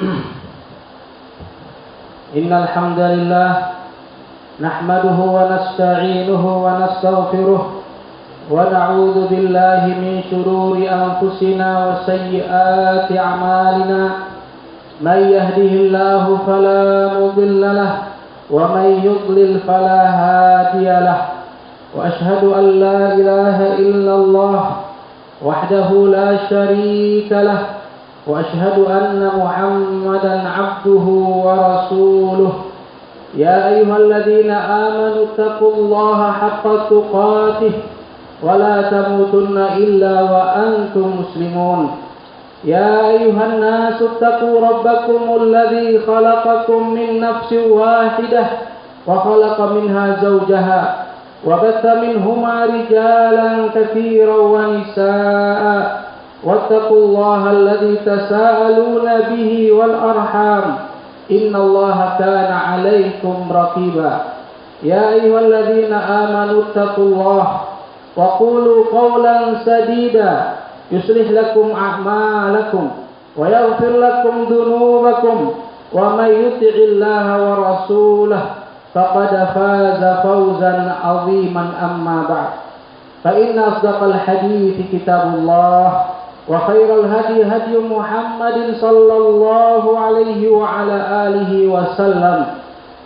إن الحمد لله نحمده ونستعينه ونستغفره ونعوذ بالله من شرور أنفسنا وسيئات أعمالنا من يهده الله فلا مضل له ومن يضلل فلا هادي له وأشهد أن لا إله إلا الله وحده لا شريك له وأشهد أن محمدا عبده ورسوله يا أيها الذين آمنوا اتقوا الله حق تقاته ولا تموتن إلا وأنتم مسلمون يا أيها الناس اتقوا ربكم الذي خلقكم من نفس واحدة وخلق منها زوجها وبث منهما رجالا كثيرا ونساء واتقوا الله الذي تساءلون به والأرحام إن الله كان عليكم رقيبا يا أيها الذين آمنوا اتقوا الله وقولوا قولا سديدا يصلح لكم أعمالكم ويغفر لكم ذنوبكم ومن يطع الله ورسوله فقد فاز فوزا عظيما أما بعد فإن أصدق الحديث كتاب الله وخير الهدي هدي محمد صلى الله عليه وعلى آله وسلم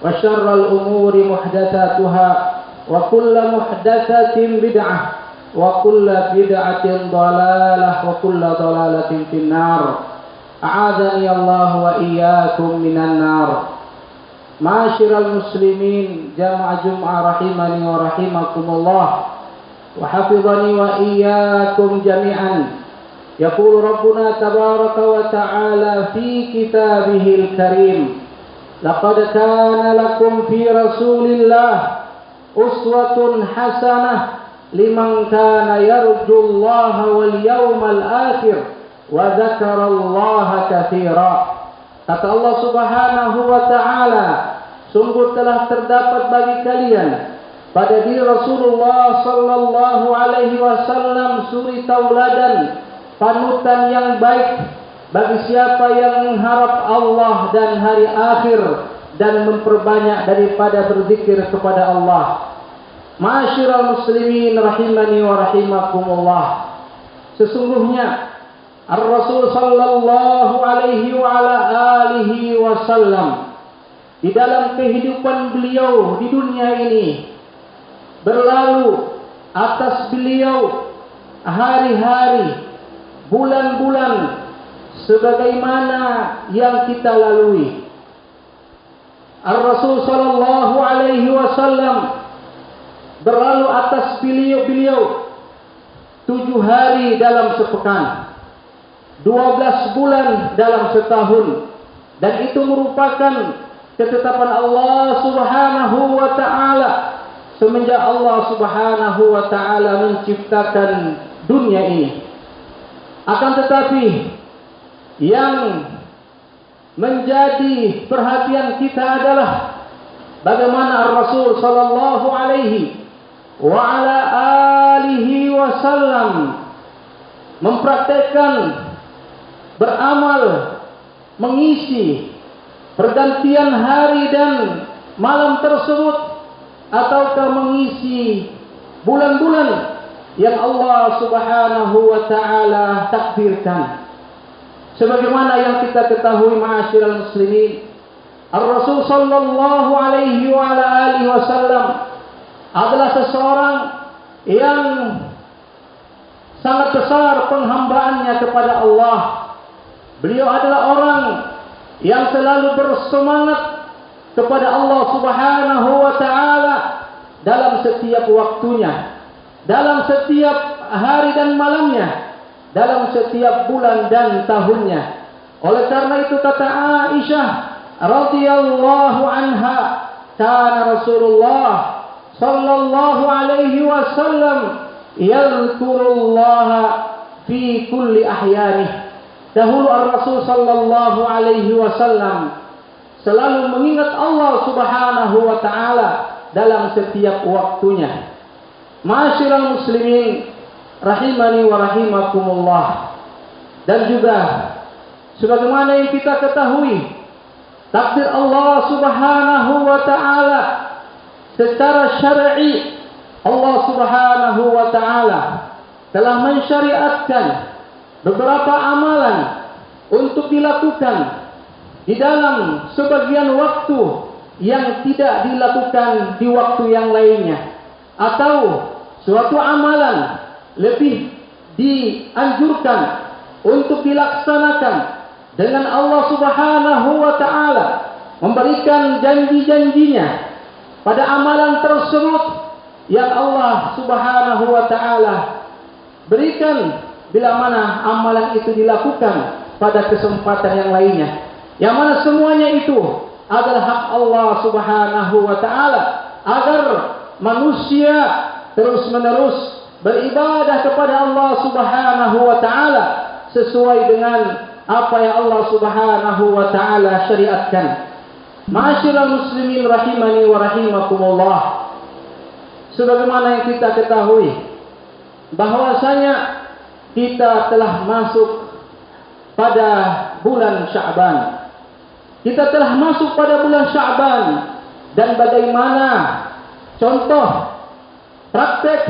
وشر الأمور محدثاتها وكل محدثة بدعة وكل بدعة ضلالة وكل ضلالة في النار أعاذني الله وإياكم من النار. Ma'asyiral muslimin jamaah Jum'ah rahimani wa rahimakumullah wa hafizani wa iyyakum jami'an. Yaqulu Rabbuna tabaraka wa ta'ala fi kitabihil karim laqad kana lakum fi rasulillah uswatun hasanah liman kana yarjullaha wal yawmal akhir wa dzakarallaha katsira. Kata Allah Subhanahu wa ta'ala, sungguh telah terdapat bagi kalian pada diri Rasulullah sallallahu alaihi wasallam suri tauladan, panutan yang baik bagi siapa yang mengharap Allah dan hari akhir dan memperbanyak daripada berzikir kepada Allah. Ma'asyiral muslimin rahimani wa rahimakumullah. Sesungguhnya Ar-Rasul sallallahu alaihi wa ala alihi wasallam di dalam kehidupan beliau di dunia ini berlalu atas beliau hari-hari, bulan-bulan sebagaimana yang kita lalui. Ar-Rasul sallallahu alaihi wasallam berlalu atas beliau 7 hari dalam sepekan, 12 bulan dalam setahun, dan itu merupakan ketetapan Allah Subhanahu wa ta'ala semenjak Allah Subhanahu wa ta'ala menciptakan dunia ini. Akan tetapi yang menjadi perhatian kita adalah bagaimana Rasul sallallahu alaihi wa ala alihi wasallam mempraktekkan, beramal, mengisi pergantian hari dan malam tersebut, ataukah mengisi bulan-bulan yang Allah Subhanahu wa ta'ala takdirkan. Sebagaimana yang kita ketahui ma'asyiral muslimin, Ar-Rasul sallallahu alaihi wa ala alihi wasallam adalah seseorang yang sangat besar penghambaannya kepada Allah. Beliau adalah orang yang selalu bersemangat kepada Allah Subhanahu wa ta'ala dalam setiap waktunya, dalam setiap hari dan malamnya, dalam setiap bulan dan tahunnya. Oleh karena itu kata Aisyah radhiyallahu anha, kana Rasulullah sallallahu alaihi wasallam yadhkurullaha fi kulli ahyanih. Dahulu Ar-Rasul sallallahu alaihi wasallam selalu mengingat Allah Subhanahu wa ta'ala dalam setiap waktunya. Ma'asyiral muslimin rahimani wa rahimakumullah. Dan juga sebagaimana yang kita ketahui, takdir Allah Subhanahu wa taala secara syar'i, Allah Subhanahu wa taala telah mensyariatkan beberapa amalan untuk dilakukan di dalam sebagian waktu yang tidak dilakukan di waktu yang lainnya, atau suatu amalan lebih dianjurkan untuk dilaksanakan dengan Allah Subhanahu wa taala memberikan janji-janjinya pada amalan tersebut yang Allah Subhanahu wa taala berikan bila mana amalan itu dilakukan pada kesempatan yang lainnya, yang mana semuanya itu adalah hak Allah Subhanahu wa taala agar manusia terus-menerus beribadah kepada Allah Subhanahu wa taala sesuai dengan apa yang Allah Subhanahu wa taala syariatkan. Ma'asyiral muslimin rahimani wa rahimakumullah. Sebagaimana yang kita ketahui bahwasanya kita telah masuk pada bulan Sya'ban. Kita telah masuk pada bulan Sya'ban, dan bagaimana contoh praktek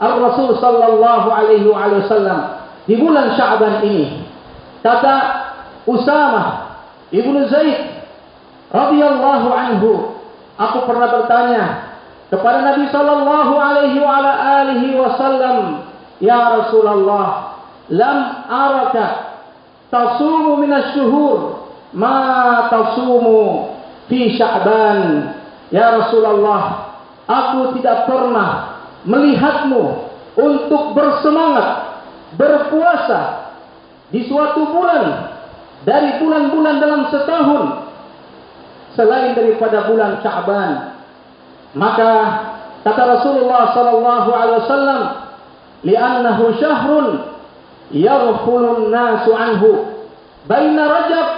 Al-Rasul sallallahu alaihi wasallam di bulan Sya'ban ini. Kata Usamah ibnu Zaid radhiyallahu anhu, aku pernah bertanya kepada Nabi sallallahu alaihi wasallam, ya Rasulullah, lam araka tasumu minasy-syuhur ma tasumu fi Sya'ban. Ya Rasulullah, aku tidak pernah melihatmu untuk bersemangat berpuasa di suatu bulan dari bulan-bulan dalam setahun selain daripada bulan Sya'ban. Maka kata Rasulullah sallallahu alaihi wasallam, li'annahu syahrun yaghfulun nasu anhu baina Rajab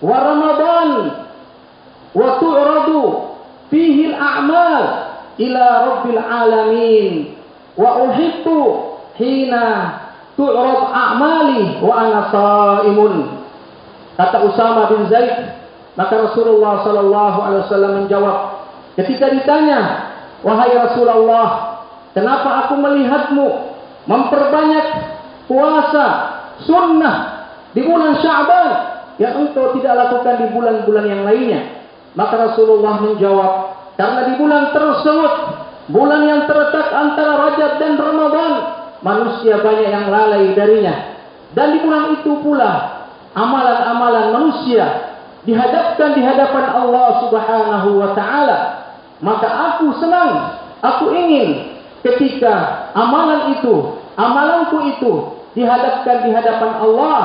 wa Ramadan wa tu'radu fihi al-a'mal ila rabbil alamin wa uhibbu hina tu'rad a'mali wa ana sha'imun. Kata Usama bin Zaid, maka Rasulullah sallallahu alaihi wasallam menjawab ketika ditanya, wahai Rasulullah, kenapa aku melihatmu memperbanyak puasa sunnah di bulan Sya'ban yang engkau tidak lakukan di bulan-bulan yang lainnya? Maka Rasulullah menjawab, karena di bulan tersebut, bulan yang terletak antara Rajab dan Ramadan, manusia banyak yang lalai darinya. Dan di bulan itu pula amalan-amalan manusia dihadapkan di hadapan Allah Subhanahu wa taala. Maka aku senang, aku ingin ketika amalanku itu dihadapkan di hadapan Allah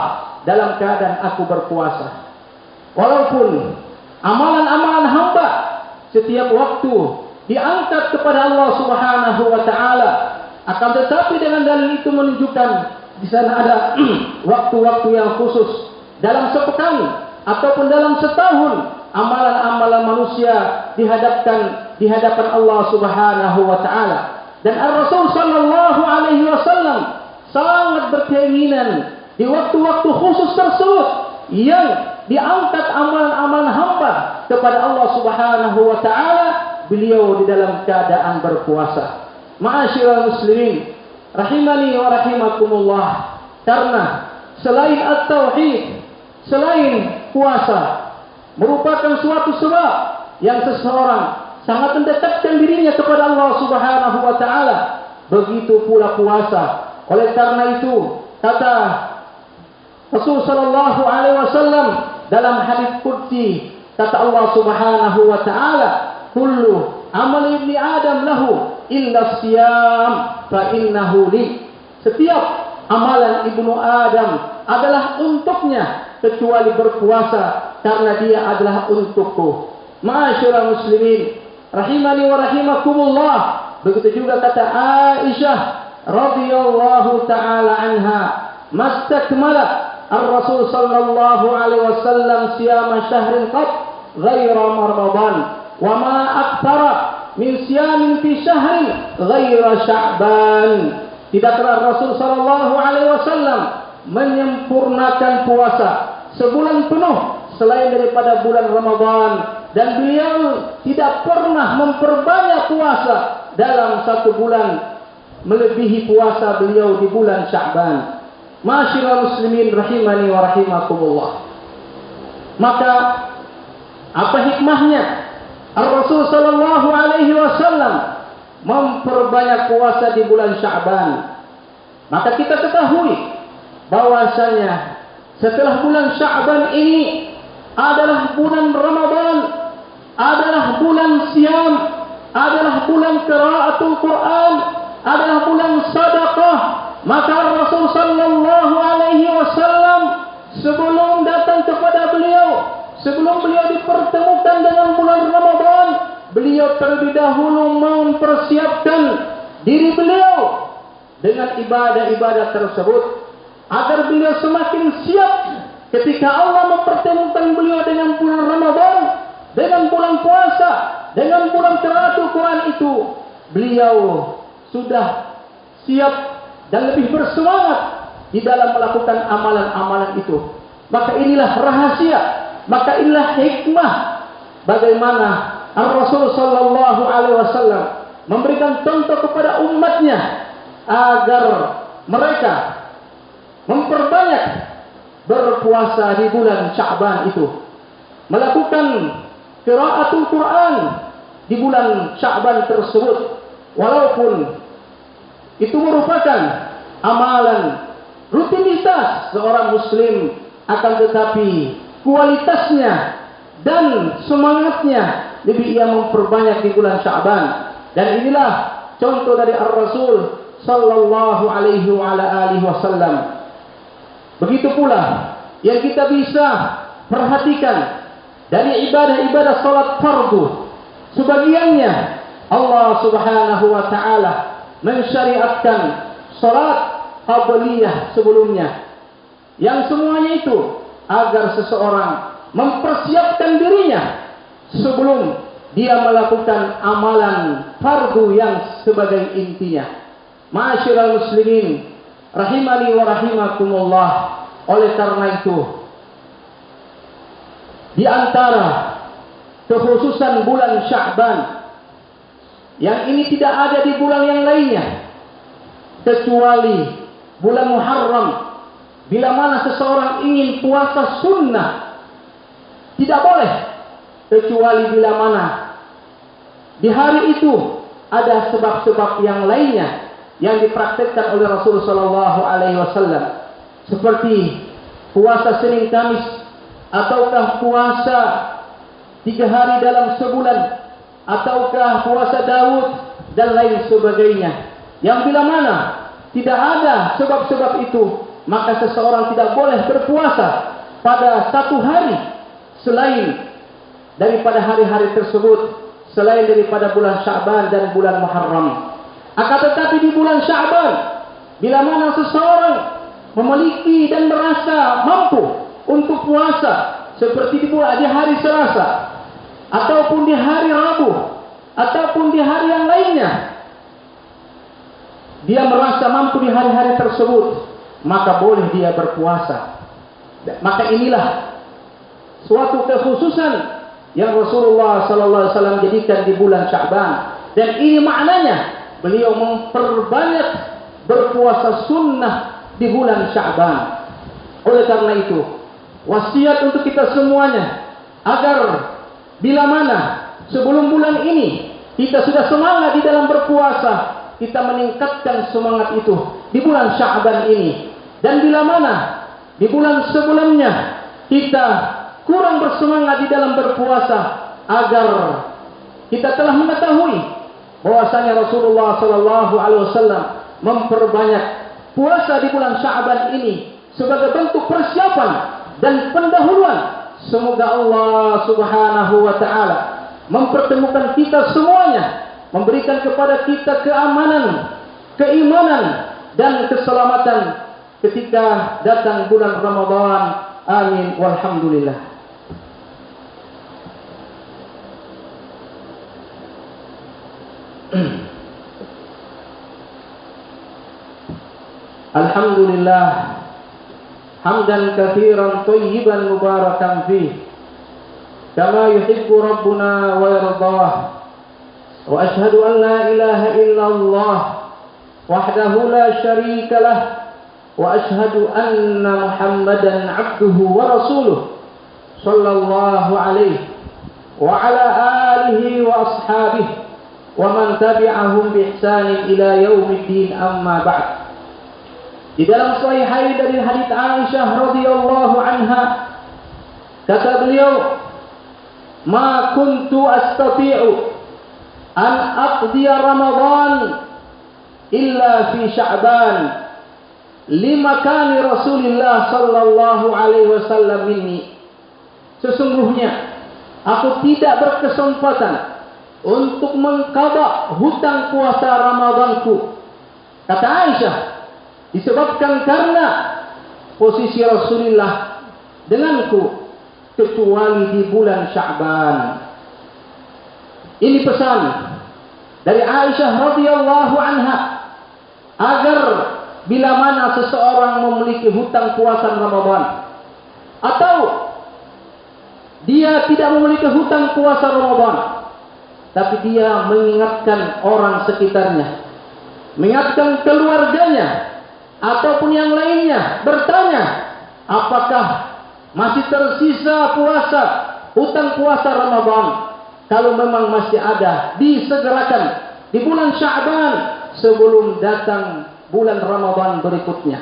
dalam keadaan aku berpuasa. Walaupun amalan-amalan hamba setiap waktu diangkat kepada Allah Subhanahu wa taala, akan tetapi dengan dalil itu menunjukkan di sana ada waktu-waktu yang khusus dalam sepekan ataupun dalam setahun, amalan-amalan manusia dihadapkan di hadapan Allah Subhanahu wa taala. Dan Ar-Rasul sallallahu alaihi wasallam sangat berkeinginan di waktu-waktu khusus tersebut yang diangkat amalan-amalan hamba kepada Allah Subhanahu wa taala, beliau di dalam keadaan berpuasa. Ma'asyiral muslimin rahimani wa rahimakumullah, karena selain at-tauhid, selain puasa merupakan suatu sebab yang seseorang sangat mendekatkan dirinya kepada Allah Subhanahu wa taala, begitu pula puasa. Oleh karena itu, kata Rasul sallallahu alaihi wasallam dalam hadits qudsi, kata Allah Subhanahu wa taala, kullu amal ibni Adam lahu illa siyam fa innahu li. Setiap amalan ibnu Adam adalah untuknya kecuali berpuasa, karena dia adalah untukku. Ma'asyiral muslimin rahimani wa rahimakumullah. Begitu juga kata Aisyah radhiyallahu taala anha, mastakmala ar-Rasul sallallahu alaihi wasallam siyama syahrin qad ghaira Ramadan wa ma aktsara min siyamin fi syahrin ghaira Sya'ban. Tidaklah Rasul sallallahu alaihi wasallam menyempurnakan puasa sebulan penuh selain daripada bulan Ramadan, dan beliau tidak pernah memperbanyak puasa dalam satu bulan melebihi puasa beliau di bulan Sya'ban. Ma'asyiral muslimin rahimani wa rahimakumullah. Maka apa hikmahnya Rasul sallallahu alaihi wasallam memperbanyak puasa di bulan Sya'ban? Maka kita ketahui bahwasanya setelah bulan Sya'ban ini adalah bulan Ramadan, adalah bulan Siyam, adalah bulan qiraatul Quran, adalah bulan sedekah. Maka Rasul sallallahu alaihi wasallam sebelum datang kepada beliau, sebelum beliau dipertemukan dengan bulan Ramadan, beliau terlebih dahulu mempersiapkan diri beliau dengan ibadah-ibadah tersebut agar beliau semakin siap ketika Allah mempertemukan beliau dengan bulan Ramadan, dengan bulan puasa, dengan bulan qiraatul Quran itu, beliau sudah siap dan lebih bersemangat di dalam melakukan amalan-amalan itu. Maka inilah rahasia, maka inilah hikmah bagaimana Rasul sallallahu alaihi wasallam memberikan contoh kepada umatnya agar mereka memperbanyak berpuasa di bulan Sya'ban itu, melakukan qiraatul Quran di bulan Sya'ban tersebut, walaupun itu merupakan amalan rutinitas seorang muslim, akan tetapi kualitasnya dan semangatnya lebih ia memperbanyak di bulan Sya'ban. Dan inilah contoh dari Ar-Rasul sallallahu alaihi wa ala alihi wasallam. Begitu pula yang kita bisa perhatikan dari ibadah-ibadah salat fardu. Sebagiannya Allah Subhanahu wa taala mensyariatkan salat qabliyah sebelumnya, yang semuanya itu agar seseorang mempersiapkan dirinya sebelum dia melakukan amalan fardu yang sebagai intinya. Ma'asyiral muslimin rahimani wa rahimakumullah. Oleh karena itu, di antara kekhususan bulan Sya'ban yang ini tidak ada di bulan yang lainnya kecuali bulan Muharram, bila mana seseorang ingin puasa sunnah, tidak boleh kecuali bila mana di hari itu ada sebab-sebab yang lainnya yang dipraktikkan oleh Rasulullah sallallahu alaihi wasallam, seperti puasa Senin Kamis, ataukah puasa 3 hari dalam sebulan, ataukah puasa Daud dan lain sebagainya. Yang bila mana tidak ada sebab-sebab itu, maka seseorang tidak boleh berpuasa pada satu hari selain daripada hari-hari tersebut, selain daripada bulan Sya'ban dan bulan Muharram. Akan tetapi di bulan Sya'ban, bila mana seseorang memiliki dan merasa mampu untuk puasa, seperti di hari Selasa, ataupun di hari Rabu, ataupun di hari yang lainnya, dia merasa mampu di hari-hari tersebut, maka boleh dia berpuasa. Maka inilah suatu kekhususan yang Rasulullah sallallahu alaihi wasallam jadikan di bulan Sya'ban, dan ini maknanya beliau memperbanyak berpuasa sunnah di bulan Sya'ban. Oleh karena itu, wasiat untuk kita semuanya agar bila mana sebelum bulan ini kita sudah semangat di dalam berpuasa, kita meningkatkan semangat itu di bulan Sya'ban ini. Dan bila mana di bulan sebelumnya kita kurang bersemangat di dalam berpuasa, agar kita telah mengetahui bahwasanya Rasulullah sallallahu alaihi wasallam memperbanyak puasa di bulan Sya'ban ini sebagai bentuk persiapan dan pendahuluan. Semoga Allah Subhanahu wa taala mempertemukan kita semuanya, memberikan kepada kita keamanan, keimanan dan keselamatan ketika datang bulan Ramadan. Amin walhamdulillah. Alhamdulillah, hamdan katsiran thayyiban mubarakan fih kama yuhibbu rabbuna wa yardah. Wa ashhadu an la ilaha illallah wahdahu la syarika lah wa ashhadu anna Muhammadan abduhu wa rasuluh sallallahu alaihi wa ala alihi wa ashabihi wa man tabi'ahum bi ihsanin ila yaumiddin, amma ba'd. Di dalam sahihain dari hadits Aisyah radhiyallahu anha, kata beliau, ma kuntu astati'u an aqdiya Ramadan illa fi Sya'ban limakani Rasulullah sallallahu alaihi wasallam minni. Sesungguhnya aku tidak berkesempatan untuk mengqada hutang puasa Ramadanku, kata Aisyah, disebabkan karena posisi Rasulullah denganku, kecuali di bulan Sya'ban. Ini pesan dari Aisyah radhiyallahu anha agar bila mana seseorang memiliki hutang puasa Ramadan atau dia tidak memiliki hutang puasa Ramadan, tapi dia mengingatkan orang sekitarnya, mengingatkan keluarganya ataupun yang lainnya, bertanya apakah masih tersisa puasa, hutang puasa Ramadan. Kalau memang masih ada, disegerakan di bulan Sya'ban sebelum datang bulan Ramadan berikutnya.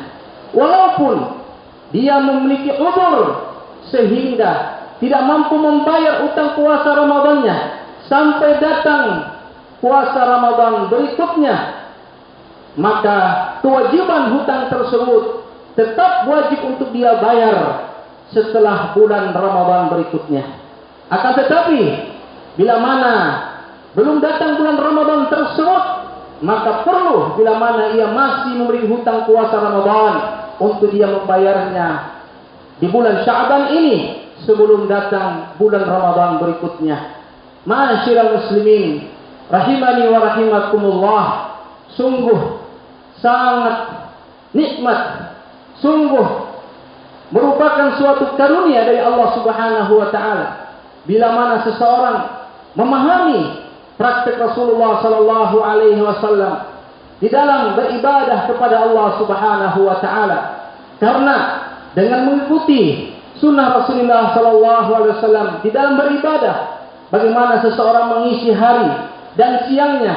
Walaupun dia memiliki uzur sehingga tidak mampu membayar hutang puasa Ramadannya sampai datang puasa Ramadan berikutnya, maka kewajiban hutang tersebut tetap wajib untuk dia bayar setelah bulan Ramadan berikutnya. Akan tetapi bila mana belum datang bulan Ramadan tersebut, maka perlu bila mana ia masih memiliki hutang puasa Ramadan untuk dia membayarnya di bulan Sya'ban ini sebelum datang bulan Ramadan berikutnya. Ma'asyiral muslimin rahimani wa rahimakumullah, sungguh sangat nikmat, sungguh merupakan suatu karunia dari Allah Subhanahu wa taala bila mana seseorang memahami praktik Rasulullah sallallahu alaihi wasallam di dalam beribadah kepada Allah Subhanahu wa taala. Karena dengan mengikuti sunnah Rasulullah sallallahu alaihi wasallam di dalam beribadah, bagaimana seseorang mengisi hari dan siangnya,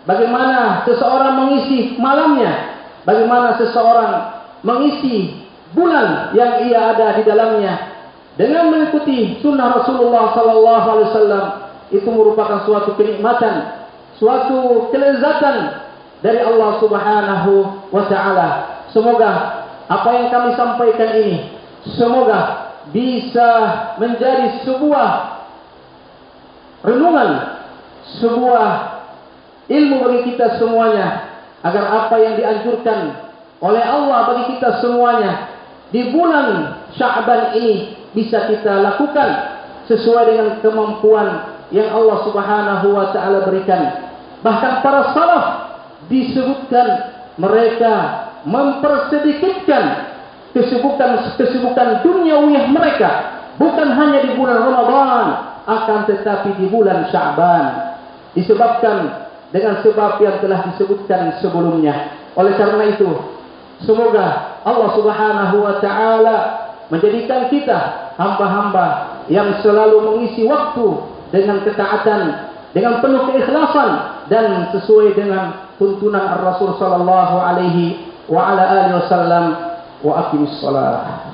bagaimana seseorang mengisi malamnya, bagaimana seseorang mengisi bulan yang ia ada di dalamnya dengan mengikuti sunnah Rasulullah sallallahu alaihi wasallam, itu merupakan suatu kenikmatan, suatu kelezatan dari Allah Subhanahu wa taala. Semoga apa yang kami sampaikan ini semoga bisa menjadi sebuah renungan, sebuah ilmu bagi kita semuanya, agar apa yang dianjurkan oleh Allah bagi kita semuanya di bulan Sya'ban ini bisa kita lakukan sesuai dengan kemampuan yang Allah Subhanahu wa taala berikan. Bahkan para salaf disebutkan mereka mempersedikitkan kesibukan duniawi mereka bukan hanya di bulan Ramadan, akan tetapi di bulan Sya'ban, disebabkan dengan sebab yang telah disebutkan sebelumnya. Oleh karena itu, semoga Allah Subhanahu wa taala menjadikan kita hamba-hamba yang selalu mengisi waktu dengan ketaatan, dengan penuh keikhlasan dan sesuai dengan tuntunan Ar-Rasul sallallahu alaihi wa ala alihi wasallam. Wa aqimis shalah.